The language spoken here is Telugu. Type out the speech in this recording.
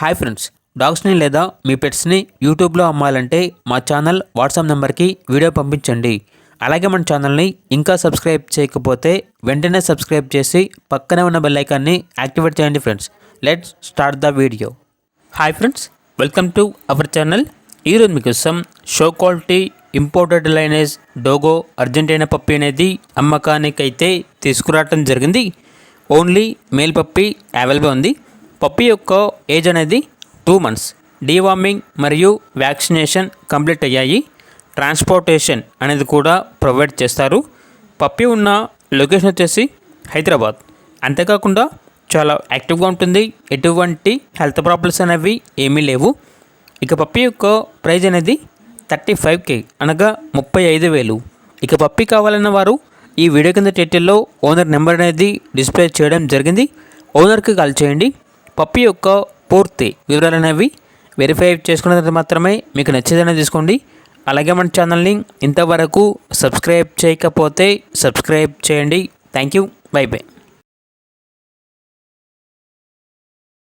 హాయ్ ఫ్రెండ్స్, డాగ్స్ని లేదా మీ పెట్స్ని యూట్యూబ్లో అమ్మాలంటే మా ఛానల్ వాట్సాప్ నెంబర్కి వీడియో పంపించండి. అలాగే మన ఛానల్ని ఇంకా సబ్స్క్రైబ్ చేయకపోతే వెంటనే సబ్స్క్రైబ్ చేసి పక్కనే ఉన్న బెల్ ఐకాన్ని యాక్టివేట్ చేయండి friends. Let's start the video. Hi friends, welcome to our channel. ఈరోజు మీకోసం show quality imported lineage Dogo Argentina puppy అనేది అమ్మకానికైతే తీసుకురావడం జరిగింది. ఓన్లీ మేల్ పప్పీ అవైలబుల్ ఉంది. పప్పీ యొక్క ఏజ్ అనేది 2 months. డీవార్మింగ్ మరియు వ్యాక్సినేషన్ కంప్లీట్ అయ్యాయి. ట్రాన్స్పోర్టేషన్ అనేది కూడా ప్రొవైడ్ చేస్తారు. పప్పీ ఉన్న లొకేషన్ వచ్చేసి హైదరాబాద్. అంతేకాకుండా చాలా యాక్టివ్గా ఉంటుంది. ఎటువంటి హెల్త్ ప్రాబ్లమ్స్ అనేవి ఏమీ లేవు. ఇక పప్పీ యొక్క ప్రైజ్ అనేది 35K అనగా 35,000. ఇక పప్పీ కావాలన్న వారు ఈ వీడియో కింద టైటిల్లో ఓనర్ నెంబర్ అనేది డిస్ప్లే చేయడం జరిగింది. ఓనర్కి కాల్ చేయండి. పప్పీ యొక్క పూర్తి వివరాలు అనేవి వెరిఫై చేసుకున్న తర్వాత మాత్రమే మీకు నచ్చేదనే తీసుకోండి. అలాగే మన ఛానల్ని ఇంతవరకు సబ్స్క్రైబ్ చేయకపోతే సబ్స్క్రైబ్ చేయండి. Thank you. By by.